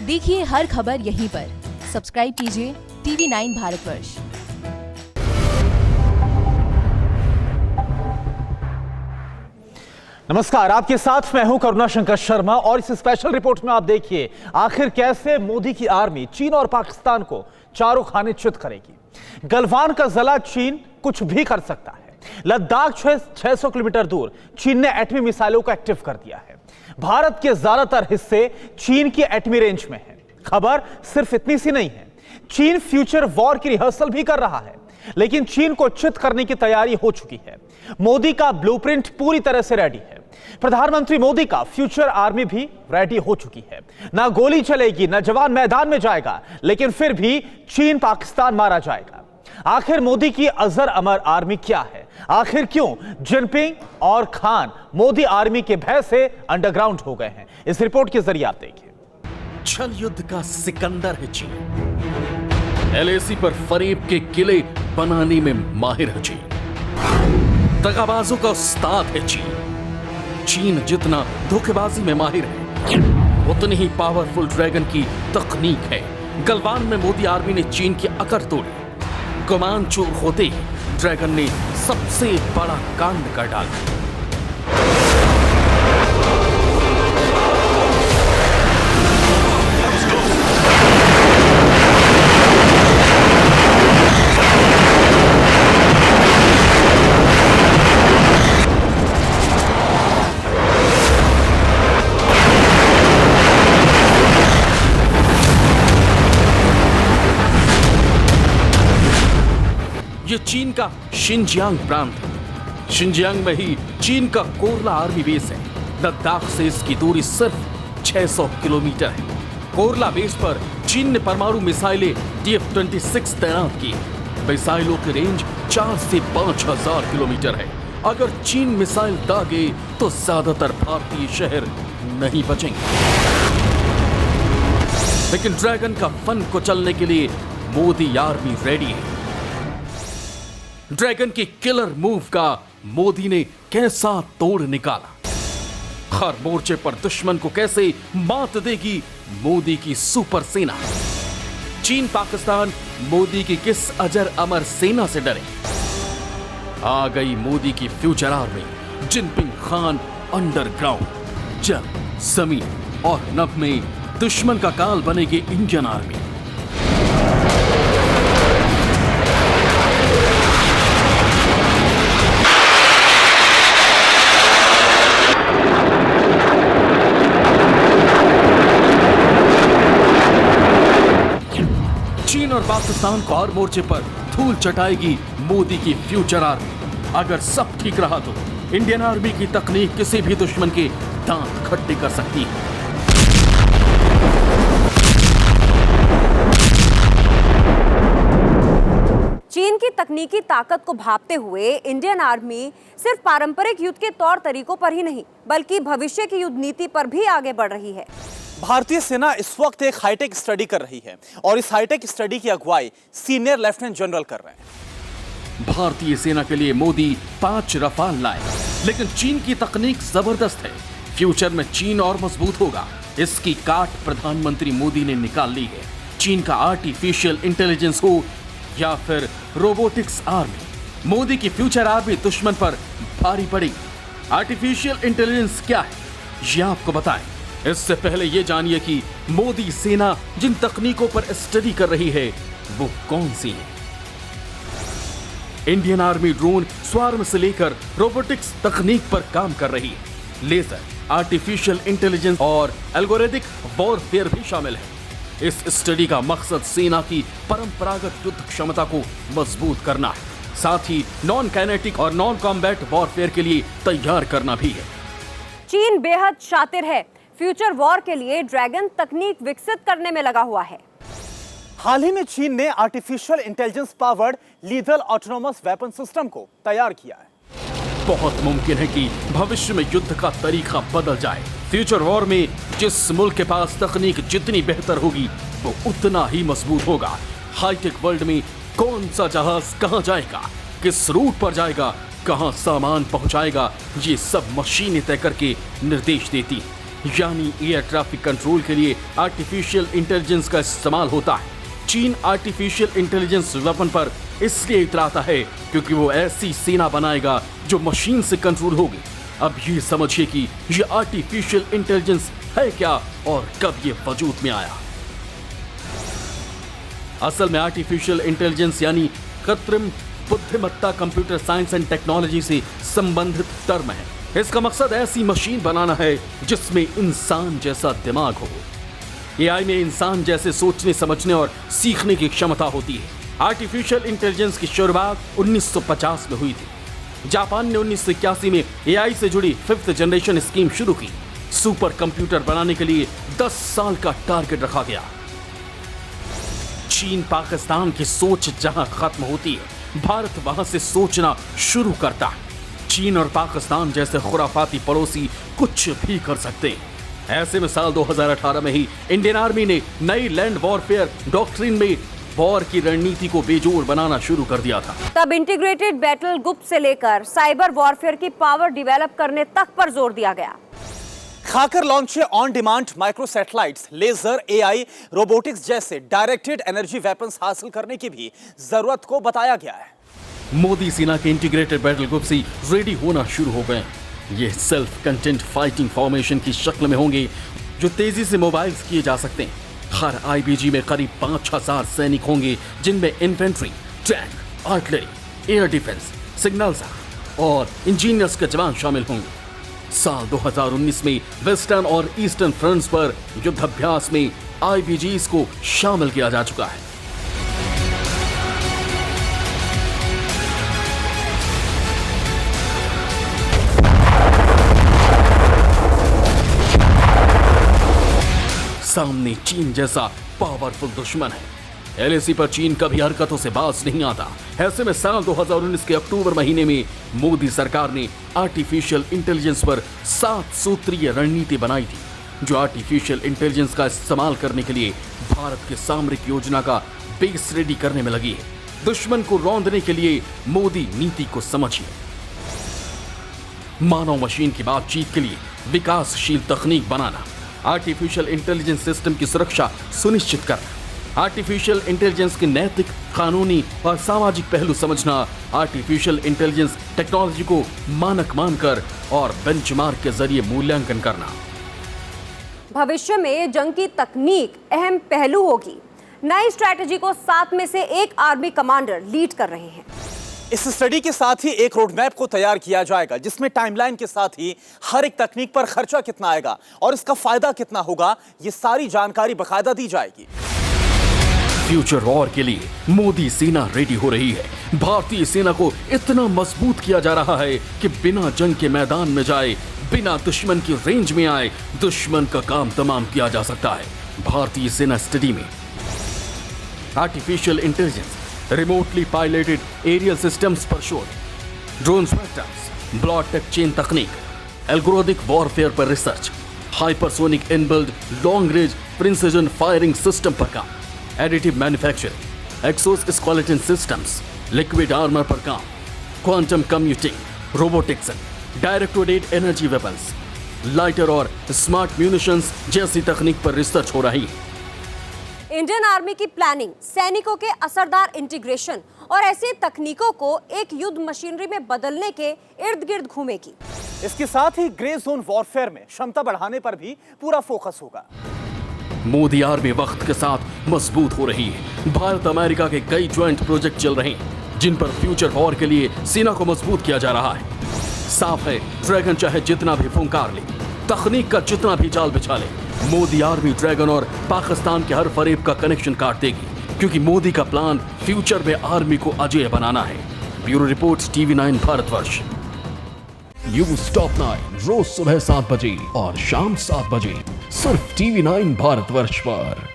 देखिए हर खबर यहीं पर। सब्सक्राइब कीजिए TV9 भारतवर्ष। नमस्कार, आपके साथ मैं हूं करुणा शंकर शर्मा और इस स्पेशल रिपोर्ट में आप देखिए आखिर कैसे मोदी की आर्मी चीन और पाकिस्तान को चारों खाने चित करेगी। गलवान का जला चीन कुछ भी कर सकता है। लद्दाख 600 किलोमीटर दूर चीन ने एटमी मिसाइलों को एक्टिव कर दिया है। भारत के ज्यादातर हिस्से चीन की एटमी रेंज में है। खबर सिर्फ इतनी सी नहीं है, चीन फ्यूचर वॉर की रिहर्सल भी कर रहा है, लेकिन चीन को चित करने की तैयारी हो चुकी है। मोदी का ब्लूप्रिंट पूरी तरह से रेडी है। प्रधानमंत्री मोदी का फ्यूचर आर्मी भी रेडी हो चुकी है। ना गोली चलेगी, ना जवान मैदान में जाएगा, लेकिन फिर भी चीन पाकिस्तान मारा जाएगा। आखिर मोदी की अजर अमर आर्मी क्या है? आखिर क्यों जिनपिंग और खान मोदी आर्मी के भय से अंडरग्राउंड हो गए हैं? इस रिपोर्ट के जरिए आप देखिए। छल युद्ध का सिकंदर है चीन। LAC पर फरेब के किले बनाने में माहिर है चीन। दगाबाजों का उस्ताद है चीन। चीन जितना धोखेबाजी में माहिर है, उतनी ही पावरफुल ड्रैगन की तकनीक है। गलवान में मोदी आर्मी ने चीन की अकड़ तोड़ी। कमान चूर होते ही ड्रैगन ने सबसे बड़ा कांड कर डाला। ये चीन का शिनजियांग प्रांत है। शिनजियांग में ही चीन का कोरला आर्मी बेस है। लद्दाख से इसकी दूरी सिर्फ 600 किलोमीटर है। कोरला बेस पर चीन ने परमाणु मिसाइलें TF-26 तैनात की। मिसाइलों की रेंज 4 से 5,000 किलोमीटर है। अगर चीन मिसाइल दागे तो ज्यादातर भारतीय शहर नहीं बचेंगे। लेकिन ड्रैगन का फन को चलने के लिए मोदी आर्मी रेडी है। ड्रैगन की किलर मूव का मोदी ने कैसा तोड़ निकाला? हर मोर्चे पर दुश्मन को कैसे मात देगी मोदी की सुपर सेना? चीन पाकिस्तान मोदी की किस अजर अमर सेना से डरे? आ गई मोदी की future army. Jinping Khan underground. जल, जमीन और नभ में दुश्मन का काल बनेगी इंडियन आर्मी। चीन और पाकिस्तान को हर मोर्चे पर धूल चटाएगी मोदी की फ्यूचर आर्मी। अगर सब ठीक रहा तो इंडियन आर्मी की तकनीक किसी भी दुश्मन के दांत खट्टे कर सकती है। चीन की तकनीकी ताकत को भांपते हुए इंडियन आर्मी सिर्फ पारंपरिक युद्ध के तौर तरीकों पर ही नहीं, बल्कि भविष्य की युद्ध नीति पर भी आगे बढ़ रही है। भारतीय सेना इस वक्त एक हाईटेक स्टडी कर रही है और इस हाईटेक स्टडी की अगुवाई सीनियर लेफ्टिनेंट जनरल कर रहे हैं। भारतीय सेना के लिए मोदी 5 रफाल लाए, लेकिन चीन की तकनीक जबरदस्त है। फ्यूचर में चीन और मजबूत होगा। इसकी काट प्रधानमंत्री मोदी ने निकाल ली है। चीन का आर्टिफिशियल इंटेलिजेंस हो या फिर रोबोटिक्स आर्मी, मोदी की फ्यूचर आर्मी दुश्मन पर भारी पड़ेगी। आर्टिफिशियल इंटेलिजेंस क्या है, ये आपको बताएं। इससे पहले ये जानिए कि मोदी सेना जिन तकनीकों पर स्टडी कर रही है वो कौन सी है। इंडियन आर्मी ड्रोन स्वार्म से लेकर रोबोटिक्स तकनीक पर काम कर रही है। लेजर, आर्टिफिशियल इंटेलिजेंस और एल्गोरिथमिक वॉरफेयर भी शामिल है। इस स्टडी का मकसद सेना की परंपरागत युद्ध क्षमता को मजबूत करना है, साथ ही नॉन काइनेटिक और नॉन कॉम्बैट वॉरफेयर के लिए तैयार करना भी है। चीन बेहद शातिर है। फ्यूचर वॉर के लिए ड्रैगन तकनीक विकसित करने में लगा हुआ है। हाल ही में चीन ने artificial intelligence powered lethal autonomous weapon system को तैयार किया है। बहुत मुमकिन है कि भविष्य में युद्ध का तरीका बदल जाए। फ्यूचर वॉर में जिस मुल्क के पास तकनीक जितनी बेहतर होगी वो उतना ही मजबूत होगा। हाईटेक वर्ल्ड में कौन सा जहाज कहां जाएगा, किस रूट पर जाएगा, कहां सामान पहुंचाएगा, ये सब मशीनें तय करके निर्देश देती हैं। यानी एयर ट्रैफिक कंट्रोल के लिए आर्टिफिशियल इंटेलिजेंस का इस्तेमाल होता है। चीन आर्टिफिशियल इंटेलिजेंस वेपन पर इसलिए इतराता है क्योंकि वो ऐसी सेना बनाएगा जो मशीन से कंट्रोल होगी। अब ये समझिए कि ये आर्टिफिशियल इंटेलिजेंस है क्या और कब ये वजूद में आया। असल में आर्टिफिशियल इंटेलिजेंस यानी कृत्रिम बुद्धिमत्ता कंप्यूटर साइंस एंड टेक्नोलॉजी से संबंधित टर्म है। इसका मकसद ऐसी मशीन बनाना है जिसमें इंसान जैसा दिमाग हो। एआई में इंसान जैसे सोचने समझने और सीखने की क्षमता होती है। आर्टिफिशियल इंटेलिजेंस की शुरुआत 1950 में हुई थी। जापान ने 1981 में एआई से जुड़ी 5th जनरेशन स्कीम शुरू की। सुपर कंप्यूटर बनाने के लिए 10 साल का टारगेट रखा गया। चीन पाकिस्तान की सोच जहां खत्म होती है, भारत वहां से सोचना शुरू करता है। चीन और पाकिस्तान जैसे खुराफाती पड़ोसी कुछ भी कर सकते हैं। ऐसे में साल 2018 में ही इंडियन आर्मी ने नई लैंड वॉरफेयर डॉक्ट्रिन में वॉर की रणनीति को बेजोड़ बनाना शुरू कर दिया था। तब इंटीग्रेटेड बैटल ग्रुप से लेकर साइबर वॉरफेयर की पावर डेवलप करने तक पर जोर दिया गया। खाकर launch on demand micro satellites, laser, AI, robotics जैसे डायरेक्टेड एनर्जी वेपन्स हासिल करने की भी जरूरत को बताया गया है। मोदी सेना के इंटीग्रेटेड बैटल ग्रुप से रेडी होना शुरू हो गए। ये सेल्फ कंटेंट फाइटिंग फॉर्मेशन की शक्ल में होंगे जो तेजी से मोबाइल्स किए जा सकते हैं। हर आईबीजी में करीब 5000 सैनिक होंगे जिनमें infantry, tank, artillery, air defence, signals और इंजीनियर्स के जवान शामिल होंगे। साल 2019 में वेस्टर्न और ईस्टर्न फ्रंट्स पर युद्धाभ्यास में आईबीजीज को शामिल किया जा चुका है। सामने चीन जैसा पावरफुल दुश्मन है। एलएसी पर चीन कभी हरकतों से बाज नहीं आता। ऐसे में साल 2019 के अक्टूबर महीने में मोदी सरकार ने आर्टिफिशियल इंटेलिजेंस पर 7 सूत्रीय रणनीति बनाई थी जो आर्टिफिशियल इंटेलिजेंस का इस्तेमाल करने के लिए भारत के सामरिक योजना का बेस रेडी करने में लगी है। दुश्मन को रौंदने के लिए मोदी नीति को समझिए। मानव मशीन की बातचीत के लिए विकासशील तकनीक बनाना, आर्टिफिशियल इंटेलिजेंस सिस्टम की सुरक्षा सुनिश्चित करना, आर्टिफिशियल इंटेलिजेंस के नैतिक, कानूनी और सामाजिक पहलू समझना, आर्टिफिशियल इंटेलिजेंस टेक्नोलॉजी को मानक मानकर और बेंचमार्क के जरिए मूल्यांकन करना। भविष्य में जंग की तकनीक अहम पहलू होगी। नई स्ट्रैटेजी को 7 में से एक आर्मी कमांडर लीड कर रहे हैं। इस स्टडी के साथ ही एक रोड मैप को तैयार किया जाएगा जिसमें टाइमलाइन के साथ ही हर एक तकनीक पर खर्चा कितना आएगा और इसका फायदा कितना होगा, ये सारी जानकारी बकायदा दी जाएगी। फ्यूचर वॉर के लिए मोदी सेना रेडी हो रही है। भारतीय सेना को इतना मजबूत किया जा रहा है कि बिना जंग के मैदान में जाए, बिना दुश्मन की रेंज में आए, दुश्मन का काम तमाम किया जा सकता है। भारतीय सेना स्टडी में artificial intelligence, remotely piloted aerial systems पर शोध, drone vectors, block tech chain तकनीक, एल्गोरिथमिक वॉरफेयर पर research, hypersonic inbuilt long range precision firing system पर काम, additive manufacturing, exoskeleton systems, liquid armour पर काम, quantum computing, robotics, direct energy weapons, lighter और smart munitions जैसी तकनीक पर रिसर्च हो रही है। इंडियन आर्मी की प्लानिंग सैनिकों के असरदार इंटीग्रेशन और ऐसी तकनीकों को एक युद्ध मशीनरी में बदलने के इर्द गिर्द घूमेगी। इसके साथ ही ग्रे जोन वॉरफेयर में क्षमता बढ़ाने पर भी पूरा फोकस होगा। मोदी आर्मी वक्त के साथ मजबूत हो रही है। भारत अमेरिका के कई ज्वाइंट प्रोजेक्ट चल रहे हैं जिन पर फ्यूचर वॉर के लिए सेना को मजबूत किया जा रहा है। साफ है, ड्रैगन चाहे जितना भी फुंकार ले, तकनीक का जितना भी जाल बिछा ले, मोदी आर्मी ड्रैगन और पाकिस्तान के हर फरेब का कनेक्शन काट देगी, क्योंकि मोदी का प्लान फ्यूचर में आर्मी को अजेय बनाना है। Bureau reports, TV9 Bharatvarsh. News top 9 रोज सुबह 7 बजे और शाम 7 बजे सिर्फ TV9 भारतवर्ष पर।